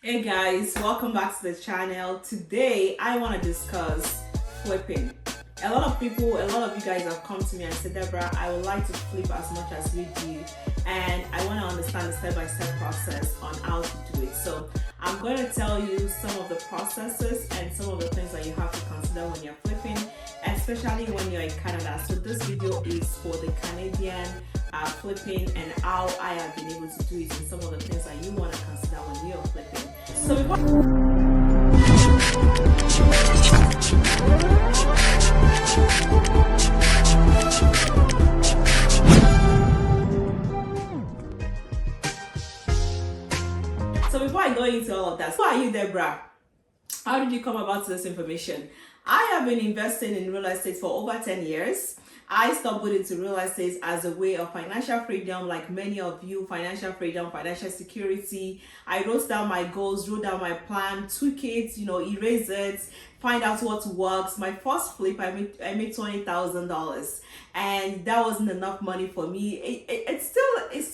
Hey guys, welcome back to the channel. Today I want to discuss flipping. A lot of you guys have come to me and said, Deborah, I would like to flip as much as you do, and I want to understand the step-by-step process on how to do it. So I'm going to tell you some of the processes and some of the things that you have to consider when you're flipping, especially when you're in Canada. So this video is for the Canadian flipping and how I have been able to do it, and some of the things that you want to consider when you're flipping. So before I go into all of that, who are you, Deborah? How did you come about this information? I have been investing in real estate for over 10 years. I stumbled into real estate as a way of financial freedom, like many of you, financial freedom, financial security. I wrote down my goals, wrote down my plan, tweak it, erase it, find out what works. My first flip, I made $20,000, and that wasn't enough money for me. It's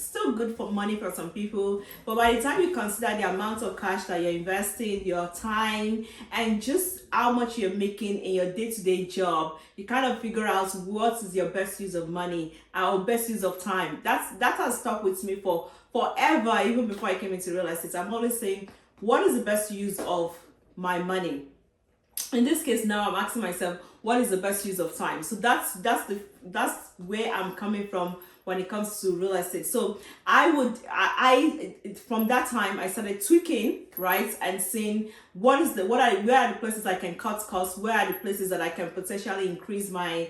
still good for money for some people, but by the time you consider the amount of cash that you're investing, your time, and just how much you're making in your day-to-day job, you kind of figure out what is your best use of money or best use of time. That has stuck with me for forever. Even before I came into real estate, I'm always saying, what is the best use of my money? In this case now, I'm asking myself, what is the best use of time? So that's where I'm coming from when it comes to real estate. So I from that time I started tweaking, right, and seeing where are the places I can cut costs, where are the places that I can potentially increase my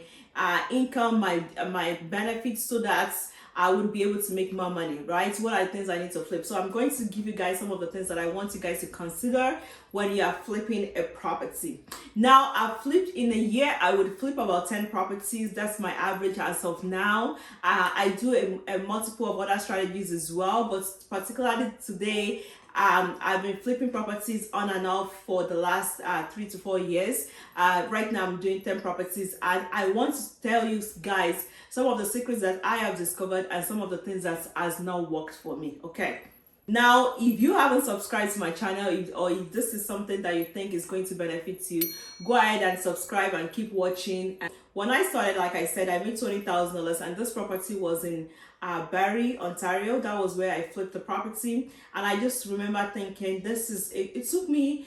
income, my benefits, so that I would be able to make more money, right? What are the things I need to flip? So I'm going to give you guys some of the things that I want you guys to consider when you are flipping a property. Now, I've flipped in a year, I would flip about 10 properties. That's my average as of now. I do a multiple of other strategies as well, but particularly today, I've been flipping properties on and off for the last 3 to 4 years. Right now I'm doing 10 properties, and I want to tell you guys some of the secrets that I have discovered and some of the things that has not worked for me. Okay. Now, if you haven't subscribed to my channel, or if this is something that you think is going to benefit you, go ahead and subscribe and keep watching. And when I started, like I said, I made $20,000, and this property was in Barrie, Ontario. That was where I flipped the property, and I just remember thinking, it took me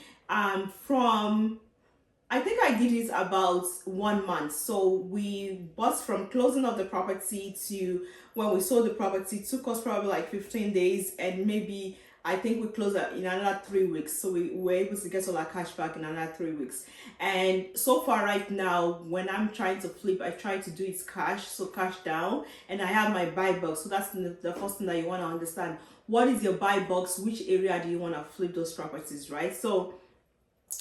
from, I think I did it about 1 month. So we bought from closing of the property to when we sold the property. It took us probably like 15 days, and maybe I think we closed in another 3 weeks. So we were able to get all our cash back in another 3 weeks. And so far right now, when I'm trying to flip, I try to do it cash, so cash down, and I have my buy box. So that's the first thing that you want to understand. What is your buy box? Which area do you want to flip those properties, right? So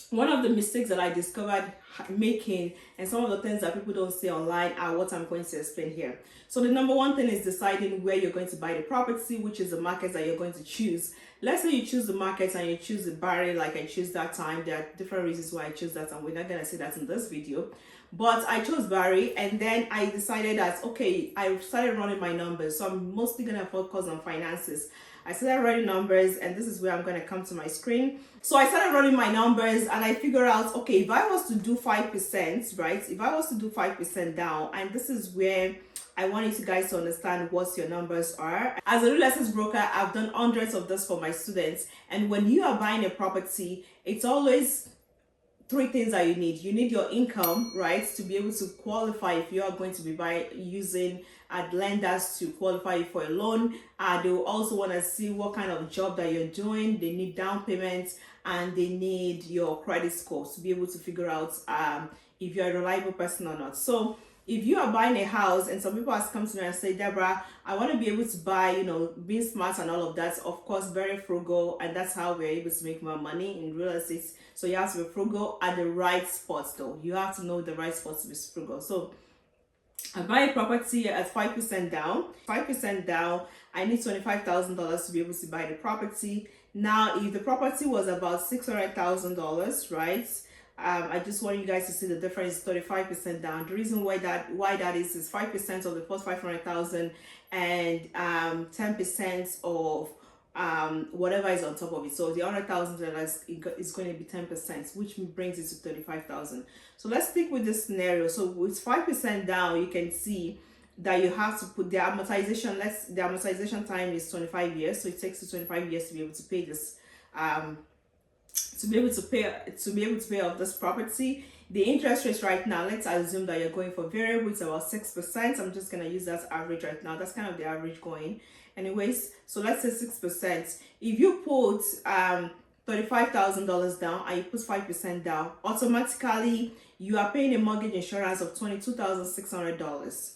one of the mistakes that I discovered making, and some of the things that people don't say online, are what I'm going to explain here. So the number one thing is deciding where you're going to buy the property, which is the market that you're going to choose. Let's say you choose the market and you choose the Barrie, like I choose that time. There are different reasons why I choose that, and we're not going to see that in this video. But I chose Barrie, and then I decided that, okay, I started running my numbers. So I'm mostly going to focus on finances. I started running numbers, and this is where I'm going to come to my screen. So I started running my numbers, and I figured out, okay, if I was to do 5%, right? If I was to do 5% down, and this is where I wanted you guys to understand what your numbers are. As a real estate broker, I've done hundreds of this for my students. And when you are buying a property, it's always 3 things that you need. You need your income, right, to be able to qualify if you are going to be using lenders to qualify you for a loan. They will also want to see what kind of job that you're doing. They need down payments, and they need your credit score to be able to figure out if you're a reliable person or not. So if you are buying a house, and some people have come to me and say, Deborah, I want to be able to buy, being smart and all of that, of course, very frugal, and that's how we're able to make more money in real estate. So you have to be frugal at the right spots, though. You have to know the right spots to be frugal. So I buy a property at 5% down. 5% down, I need $25,000 to be able to buy the property. Now, if the property was about $600,000, right? I just want you guys to see the difference. 35% down. The reason why that is 5% of the first 500,000 and 10% of whatever is on top of it. So the $100,000 is going to be 10%, which brings it to 35,000. So let's stick with this scenario. So with 5% down, you can see that you have to put the amortization. The amortization time is 25 years, so it takes you 25 years to be able to pay this. Um, to be able to pay off this property. The interest rate right now, let's assume that you're going for variable, it's about 6%. I'm just gonna use that average right now. That's kind of the average going. Anyways, so let's say 6%. If you put $35,000 down and you put 5% down, automatically you are paying a mortgage insurance of $22,600.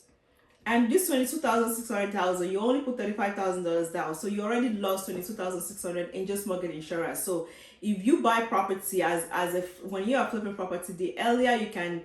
And this 22,600 you only put $35,000 down, so you already lost 22,600 in just mortgage insurance. So if you buy property as if when you are flipping property, the earlier you can,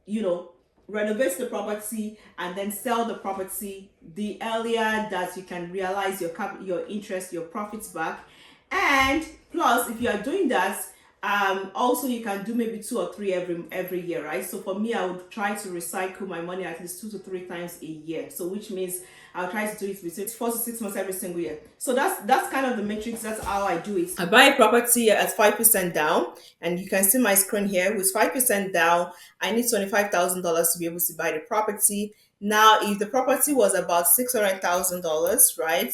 you know, renovate the property and then sell the property, the earlier that you can realize your interest, your profits back. And plus, if you are doing that, also you can do maybe 2 or 3 every year, right? So for me, I would try to recycle my money at least 2 to 3 times a year, so which means I'll try to do it between 4 to 6 months every single year. So that's kind of the matrix. That's how I do it. I buy a property at 5% down, and you can see my screen here. With 5% down, I need $25,000 to be able to buy the property. Now if the property was about $600,000, right,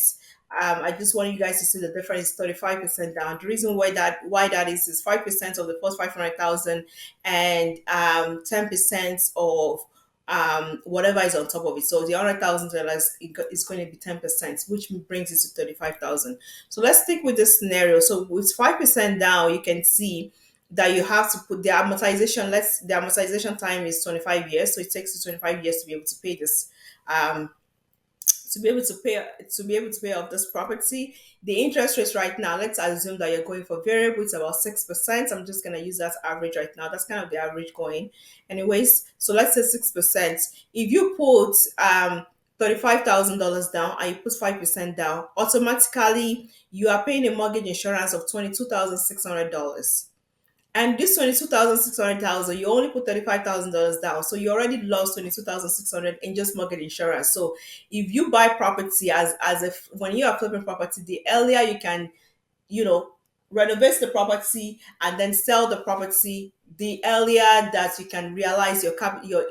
I just want you guys to see the difference. 35% down. The reason why that is 5% of the first 500,000 and 10% of whatever is on top of it. So the $100,000 is going to be 10%, which brings it to 35,000. So let's stick with this scenario. So with 5% down, you can see that you have to put the amortization. The amortization time is 25 years, so it takes you 25 years to be able to pay this. Um, to be able to pay off this property. The interest rate right now, let's assume that you're going for variable, it's about 6%. I'm just gonna use that average right now. That's kind of the average going. Anyways, so let's say 6%. If you put $35,000 down and you put 5% down, automatically you are paying a mortgage insurance of $22,600. And this 22,600 you only put $35,000 down. So you already lost 22,600 in just mortgage insurance. So if you buy property as if when you are flipping property, the earlier you can, you know, renovate the property and then sell the property, the earlier that you can realize your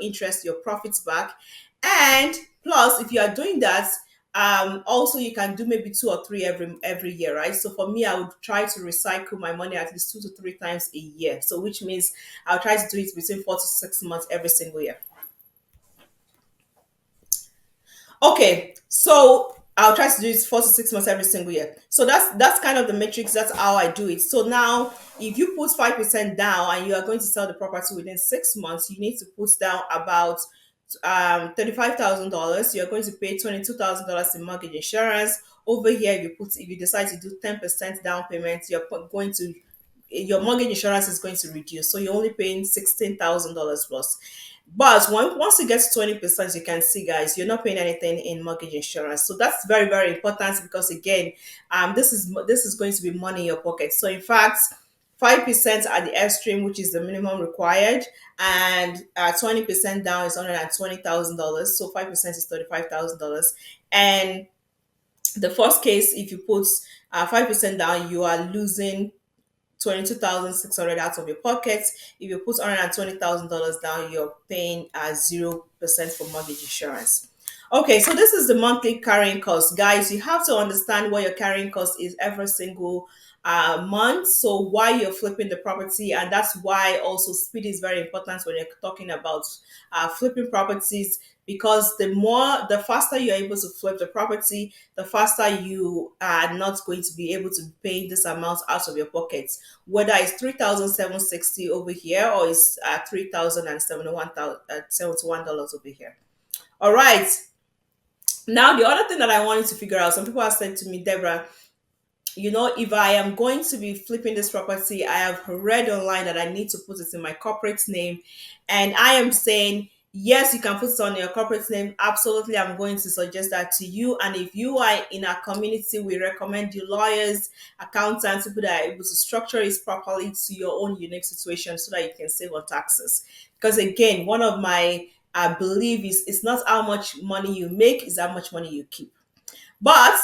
interest, your profits back. And plus, if you are doing that, also you can do maybe 2 or 3 every year, right? So for me, I would try to recycle my money at least 2 to 3 times a year. So which means I'll try to do it between 4 to 6 months every single year. Okay, so I'll try to do it 4 to 6 months every single year. So that's kind of the matrix. That's how I do it. So now, if you put 5% down and you are going to sell the property within 6 months, you need to put down about $35,000. You're going to pay $22,000 in mortgage insurance. Over here, if you decide to do 10% down payment, going to your mortgage insurance is going to reduce. So you're only paying $16,000 plus. But once you get to 20%, you can see, guys, you're not paying anything in mortgage insurance. So that's very, very important because again, this is going to be money in your pocket. So in fact, 5% at the extreme, which is the minimum required, and 20% down is $120,000. So 5% is $35,000. And the first case, if you put 5% down, you are losing 22,600 out of your pocket. If you put $120,000 down, you're paying 0% for mortgage insurance. Okay, so this is the monthly carrying cost. Guys, you have to understand what your carrying cost is every single month. So why you're flipping the property, and that's why also speed is very important when you're talking about flipping properties, because the faster you're able to flip the property, the faster you are not going to be able to pay this amount out of your pocket, whether it's 3,760 over here or it's $3,071 over here. All right. Now, the other thing that I wanted to figure out, some people have said to me, Deborah, if I am going to be flipping this property, I have read online that I need to put it in my corporate name. And I am saying, yes, you can put it on your corporate name. Absolutely, I'm going to suggest that to you. And if you are in our community, we recommend you lawyers, accountants, people that are able to structure it properly to your own unique situation so that you can save on taxes. Because again, one of my belief is it's not how much money you make, it's how much money you keep. But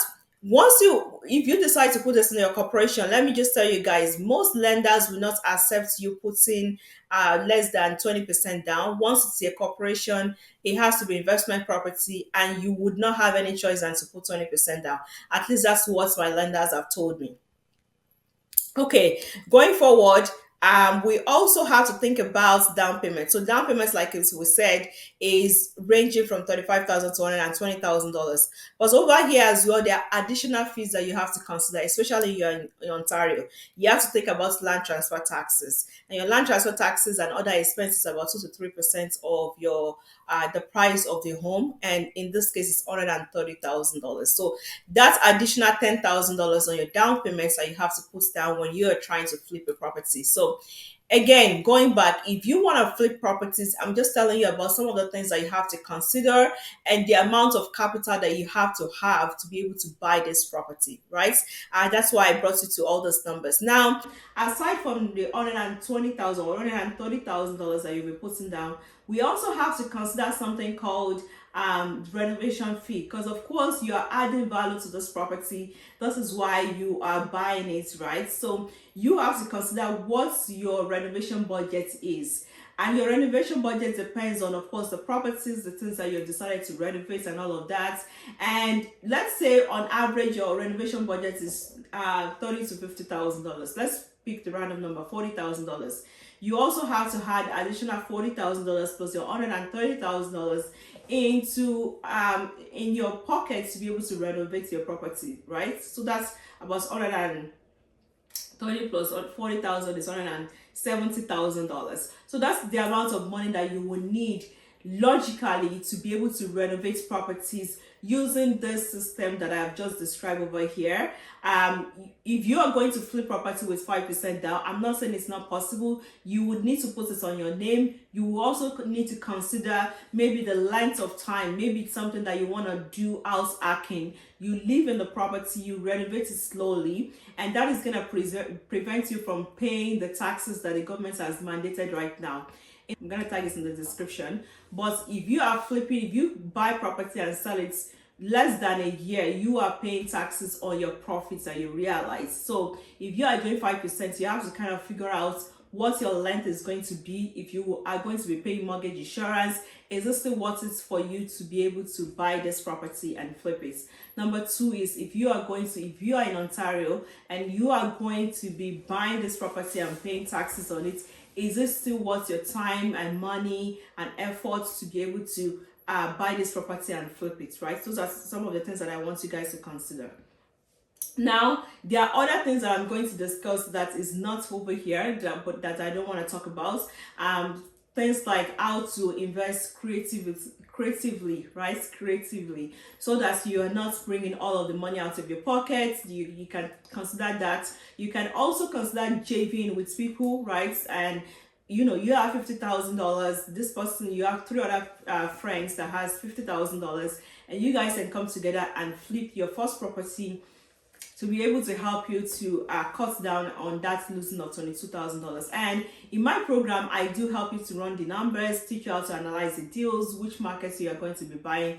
If you decide to put this in your corporation, let me just tell you guys, most lenders will not accept you putting less than 20% down. Once it's a corporation, it has to be investment property, and you would not have any choice than to put 20% down. At least that's what my lenders have told me. Okay, going forward, we also have to think about down payment. So down payments, like as we said, is ranging from 35,000 to $120,000. But over here as well, there are additional fees that you have to consider, especially you're in Ontario. You have to think about land transfer taxes, and your land transfer taxes and other expenses are about 2 to 3% of your the price of the home, and in this case, it's $130,000. So that's additional $10,000 on your down payments that you have to put down when you are trying to flip a property. So again, going back, if you want to flip properties, I'm just telling you about some of the things that you have to consider and the amount of capital that you have to be able to buy this property, right? That's why I brought you to all those numbers. Now, aside from the $120,000 or $130,000 that you'll be putting down, we also have to consider something called renovation fee, because of course you are adding value to this property. This is why you are buying it, right? So you have to consider what your renovation budget is, and your renovation budget depends on, of course, the properties, the things that you've decided to renovate and all of that. And let's say on average your renovation budget is $30,000 to $50,000. Let's pick the random number, $40,000. You also have to add additional $40,000 plus your $130,000 into in your pocket to be able to renovate your property, right? So that's about 130 plus 40,000 is $170,000. So that's the amount of money that you will need logically to be able to renovate properties using this system that I have just described over here. If you are going to flip property with 5% down, I'm not saying it's not possible. You would need to put it on your name. You will also need to consider maybe the length of time. Maybe it's something that you want to do house hacking. You live in the property, you renovate it slowly, and that is going to prevent you from paying the taxes that the government has mandated right now. I'm gonna tag this in the description. But if you are flipping, if you buy property and sell it less than a year, you are paying taxes on your profits that you realize. So if you are doing 5%, you have to kind of figure out what your length is going to be. If you are going to be paying mortgage insurance, is this still worth it for you to be able to buy this property and flip it? Number two is if you are in Ontario and you are going to be buying this property and paying taxes on it, is it still worth your time and money and effort to be able to buy this property and flip it, right? Those are some of the things that I want you guys to consider. Now, there are other things that I'm going to discuss that is not over here, but that I don't want to talk about. Things like how to invest creatively, right? Creatively, so that you are not bringing all of the money out of your pocket. You can consider that. You can also consider JVing with people, right? And you have $50,000. This person, you have three other friends that has $50,000, and you guys can come together and flip your first property to be able to help you to cut down on that losing of $22,000. And in my program, I do help you to run the numbers, teach you how to analyze the deals, which markets you are going to be buying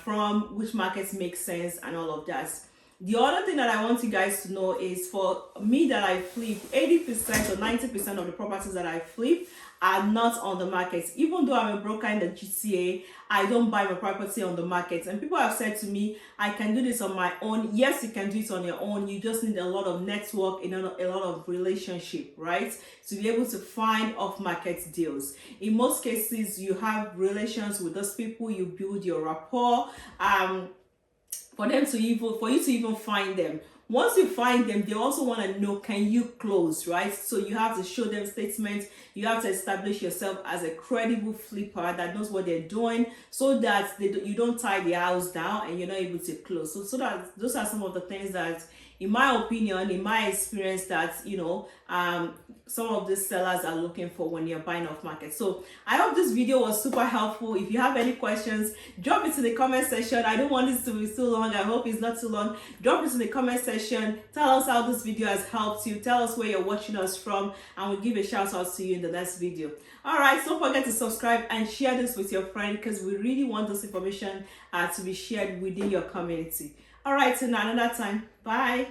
from, which markets make sense, and all of that. The other thing that I want you guys to know is, for me that I flip, 80% or 90% of the properties that I flip are not on the market. Even though I'm a broker in the GTA, I don't buy my property on the market. And people have said to me, I can do this on my own. Yes, you can do it on your own. You just need a lot of network and a lot of relationship, right? To be able to find off-market deals. In most cases, you have relations with those people, you build your rapport, for you to even find them. Once you find them, they also want to know, can you close, right? So you have to show them statements. You have to establish yourself as a credible flipper that knows what they're doing, so that you don't tie the house down and you're not able to close. So that those are some of the things that, in my opinion, in my experience, that some of these sellers are looking for when you're buying off market. So I hope this video was super helpful. If you have any questions, drop it in the comment section. I don't want this to be too long. I hope it's not too long. Drop it in the comment section. Tell us how this video has helped you. Tell us where you're watching us from, and we'll give a shout out to you in the next video. All right, don't forget to subscribe and share this with your friend, because we really want this information to be shared within your community. All right, till another time. Bye.